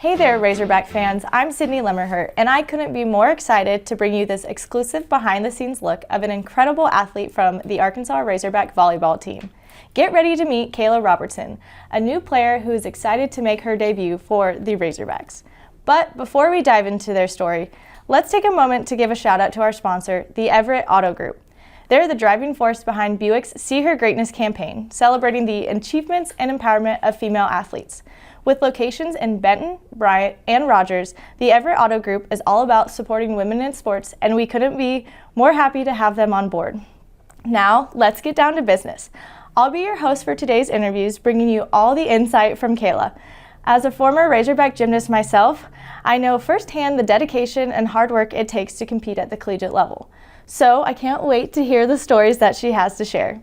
Hey there, Razorback fans. I'm Sydney Lemmerhurt, and I couldn't be more excited to bring you this exclusive behind-the-scenes look of an incredible athlete from the Arkansas Razorback volleyball team. Get ready to meet Kayla Robertson, a new player who is excited to make her debut for the Razorbacks. But before we dive into their story, let's take a moment to give a shout out to our sponsor, the Everett Auto Group. They're the driving force behind Buick's See Her Greatness campaign, celebrating the achievements and empowerment of female athletes. With locations in Benton, Bryant, and Rogers, the Everett Auto Group is all about supporting women in sports, and we couldn't be more happy to have them on board. Now, let's get down to business. I'll be your host for today's interviews, bringing you all the insight from Kayla. As a former Razorback gymnast myself, I know firsthand the dedication and hard work it takes to compete at the collegiate level. So I can't wait to hear the stories that she has to share.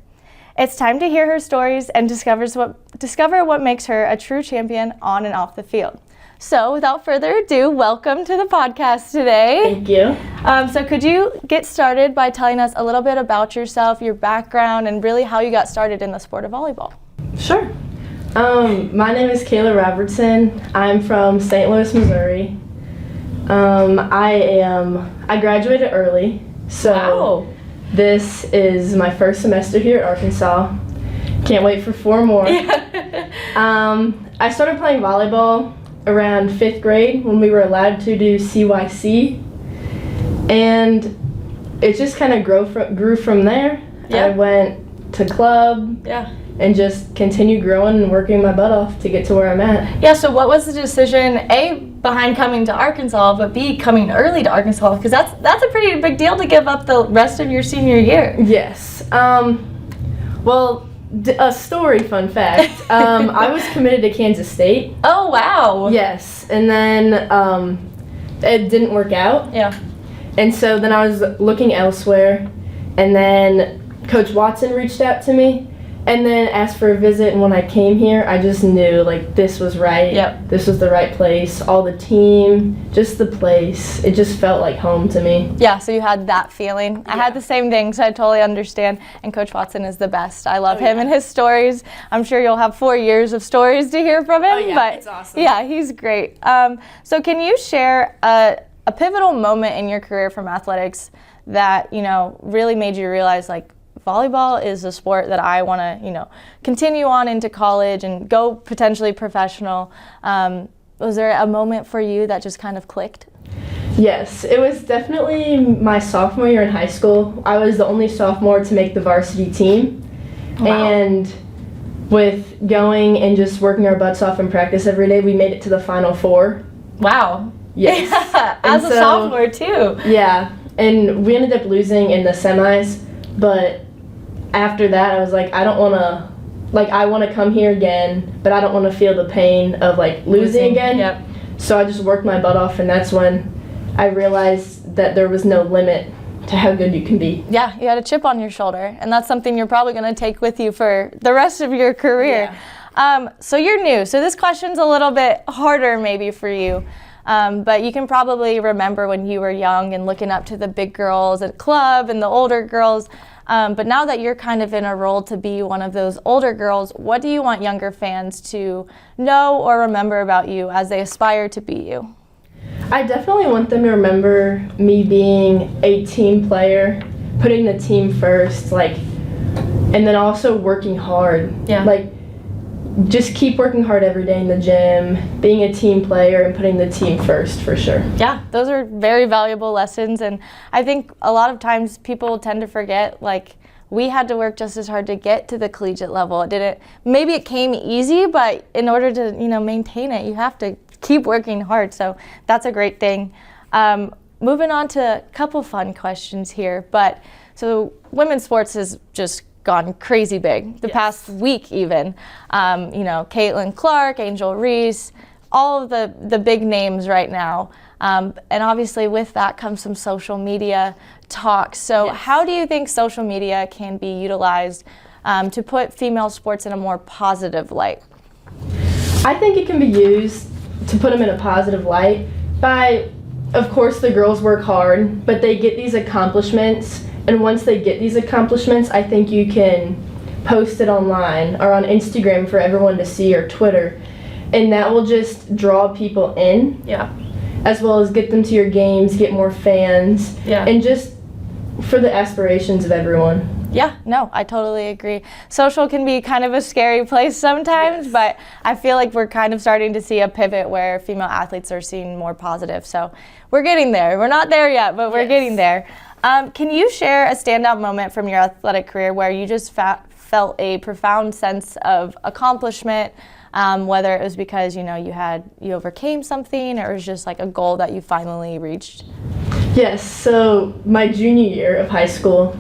It's time to hear her stories and discover what makes her a true champion on and off the field. So without further ado, welcome to the podcast today. Thank you. So could you get started by telling us a little bit about yourself, your background, and really how you got started in the sport of volleyball? Sure. My name is Kayla Robertson. I'm from St. Louis, Missouri. I graduated early, so Wow. This is my first semester here at Arkansas. Can't wait for 4 more. I started playing volleyball around 5th grade when we were allowed to do CYC, and it just kind of grew from there. Yeah. I went to club. Yeah. And just continue growing and working my butt off to get to where I'm at. Yeah, so what was the decision, A, behind coming to Arkansas, but B, coming early to Arkansas? Because that's a pretty big deal to give up the rest of your senior year. Yes. Well, a story, fun fact. I was committed to Kansas State. Oh, wow. Yes. And then it didn't work out. Yeah. And so then I was looking elsewhere. And then Coach Watson reached out to me. And then asked for a visit, and when I came here, I just knew, like, this was right. Yep. This was the right place. All the team, just the place. It just felt like home to me. Yeah, so you had that feeling. I had the same thing, so I totally understand. And Coach Watson is the best. I love him and his stories. I'm sure you'll have 4 years of stories to hear from him. But it's awesome. Yeah, he's great. So can you share a pivotal moment in your career from athletics that, really made you realize, like, volleyball is a sport that I want to, continue on into college and go potentially professional. Was there a moment for you that just kind of clicked? Yes, it was definitely my sophomore year in high school. I was the only sophomore to make the varsity team. Wow. And with going and just working our butts off in practice every day, we made it to the Final Four. Wow. Yes. Yeah, as a sophomore too. Yeah, and we ended up losing in the semis, but after that, I was like, I want to come here again, but I don't want to feel the pain of, like, losing again. Yep. So I just worked my butt off, and that's when I realized that there was no limit to how good you can be. Yeah, you had a chip on your shoulder, and that's something you're probably going to take with you for the rest of your career. Yeah. So you're new, so this question's a little bit harder maybe for you. But you can probably remember when you were young and looking up to the big girls at club and the older girls. But now that you're kind of in a role to be one of those older girls, what do you want younger fans to know or remember about you as they aspire to be you? I definitely want them to remember me being a team player, putting the team first, and then also working hard. Yeah. Just keep working hard every day in the gym, being a team player and putting the team first for sure. Yeah, those are very valuable lessons, and I think a lot of times people tend to forget, we had to work just as hard to get to the collegiate level. Maybe it came easy, but in order to, maintain it, you have to keep working hard, so that's a great thing. Moving on to a couple fun questions here, so women's sports has just gone crazy big the past week even. Caitlin Clark, Angel Reese, all of the big names right now. And obviously with that comes some social media talk. So how do you think social media can be utilized to put female sports in a more positive light? I think it can be used to put them in a positive light by, of course, the girls work hard, but they get these accomplishments. And once they get these accomplishments, I think you can post it online or on Instagram for everyone to see, or Twitter. and that will just draw people in. Yeah. As well as get them to your games, get more fans, Yeah. and just for the aspirations of everyone. Yeah, no, I totally agree. Social can be kind of a scary place sometimes, but I feel like we're kind of starting to see a pivot where female athletes are seen more positive. So we're getting there. We're not there yet, but we're getting there. Can you share a standout moment from your athletic career where you just felt a profound sense of accomplishment, whether it was because you overcame something or it was just like a goal that you finally reached? Yes, so my junior year of high school,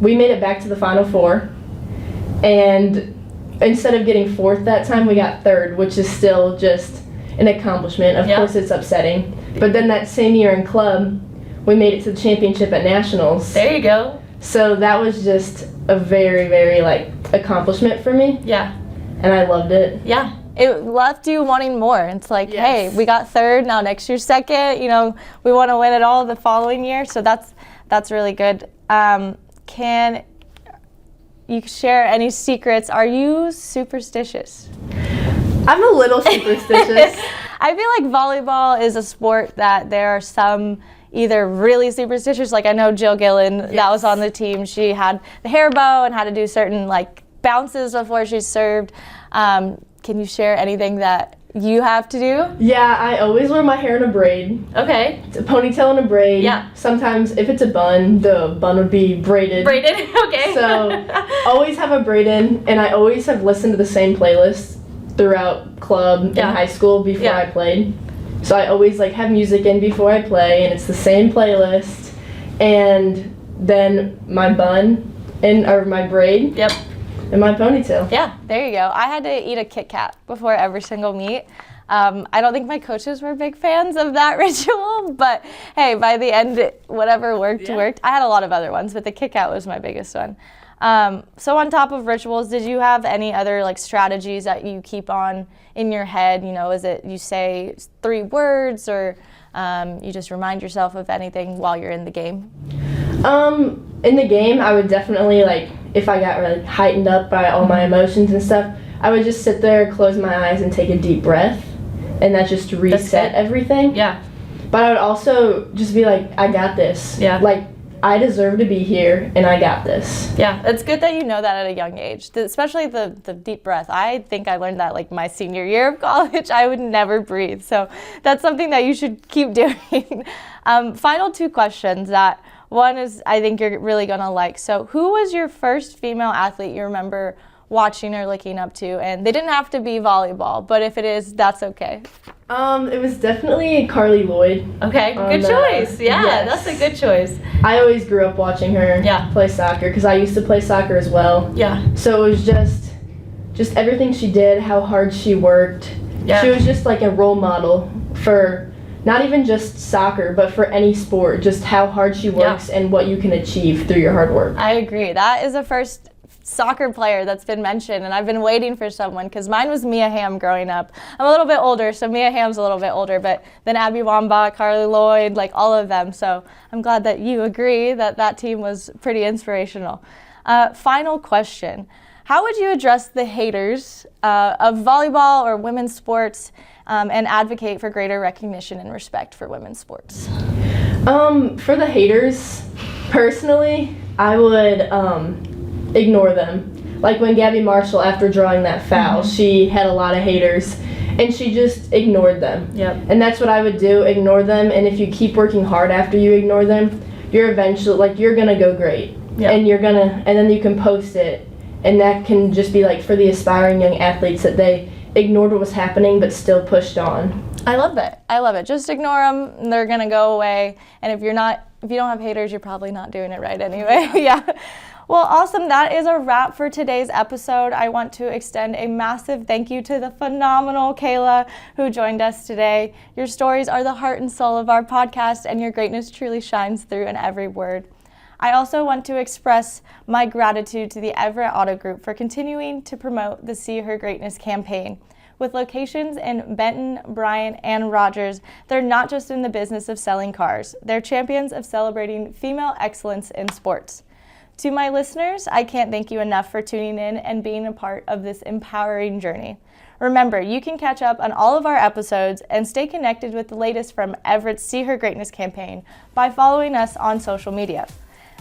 we made it back to the Final Four, and instead of getting fourth that time, we got third, which is still just an accomplishment. Of course, it's upsetting. But then that same year in club, we made it to the championship at nationals. There you go. So that was just a very, very accomplishment for me. Yeah. And I loved it. Yeah. It left you wanting more. It's like, hey, we got third, now next year second. We want to win it all the following year. So that's really good. Can you share any secrets? Are you superstitious? I'm a little superstitious. I feel like volleyball is a sport that there are some either really superstitious, like I know Jill Gillen, that was on the team. She had the hair bow and had to do certain bounces before she served. Can you share anything that you have to do? Yeah, I always wear my hair in a braid. Okay. It's a ponytail and a braid. Yeah. Sometimes if it's a bun, the bun would be braided. Braided, okay. So always have a braid in, and I always have listened to the same playlist throughout club and high school before I played. So I always have music in before I play, and it's the same playlist. And then my bun or my braid. Yep. And my ponytail. Yeah, there you go. I had to eat a Kit Kat before every single meet. I don't think my coaches were big fans of that ritual, but hey, by the end, whatever worked. I had a lot of other ones, but the Kit Kat was my biggest one. So on top of rituals, did you have any other strategies that you keep on in your head? Is it you say 3 words or you just remind yourself of anything while you're in the game? In the game, I would definitely if I got really heightened up by all my emotions and stuff, I would just sit there, close my eyes, and take a deep breath, and that just reset everything. Yeah. But I would also just be like, I got this. Yeah. I deserve to be here, and I got this. Yeah, it's good that you know that at a young age, especially the deep breath. I think I learned that my senior year of college. I would never breathe, so that's something that you should keep doing. Final 2 questions. That one is I think you're really gonna like. So who was your first female athlete you remember watching or looking up to? And they didn't have to be volleyball, but if it is, that's okay. It was definitely Carly Lloyd. Okay, good choice. Yeah, yes. That's a good choice. I always grew up watching her play soccer because I used to play soccer as well. Yeah. So it was just everything she did, how hard she worked. Yeah. She was just a role model for not even just soccer, but for any sport, just how hard she works and what you can achieve through your hard work. I agree. That is the first soccer player that's been mentioned, and I've been waiting for someone because mine was Mia Hamm growing up. I'm a little bit older, so Mia Hamm's a little bit older, but then Abby Wambach, Carly Lloyd, all of them. So I'm glad that you agree that team was pretty inspirational. Final question. How would you address the haters of volleyball or women's sports and advocate for greater recognition and respect for women's sports? For the haters, personally, I would ignore them. Like when Gabby Marshall, after drawing that foul, she had a lot of haters, and she just ignored them. Yep. And that's what I would do, ignore them, and if you keep working hard after you ignore them, you're eventually, you're gonna go great. Yep. And then you can post it, and that can just be like for the aspiring young athletes that they ignored what was happening but still pushed on. I love it. I love it. Just ignore them. They're going to go away. And if you don't have haters, you're probably not doing it right anyway. Yeah. Well, awesome. That is a wrap for today's episode. I want to extend a massive thank you to the phenomenal Kayla who joined us today. Your stories are the heart and soul of our podcast, and your greatness truly shines through in every word. I also want to express my gratitude to the Everett Auto Group for continuing to promote the See Her Greatness campaign. With locations in Benton, Bryan, and Rogers, they're not just in the business of selling cars. They're champions of celebrating female excellence in sports. To my listeners, I can't thank you enough for tuning in and being a part of this empowering journey. Remember, you can catch up on all of our episodes and stay connected with the latest from Everett's See Her Greatness campaign by following us on social media.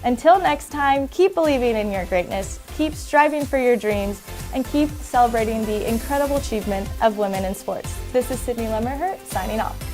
Until next time, keep believing in your greatness, keep striving for your dreams, and keep celebrating the incredible achievement of women in sports. This is Sydney Lemmerhurt signing off.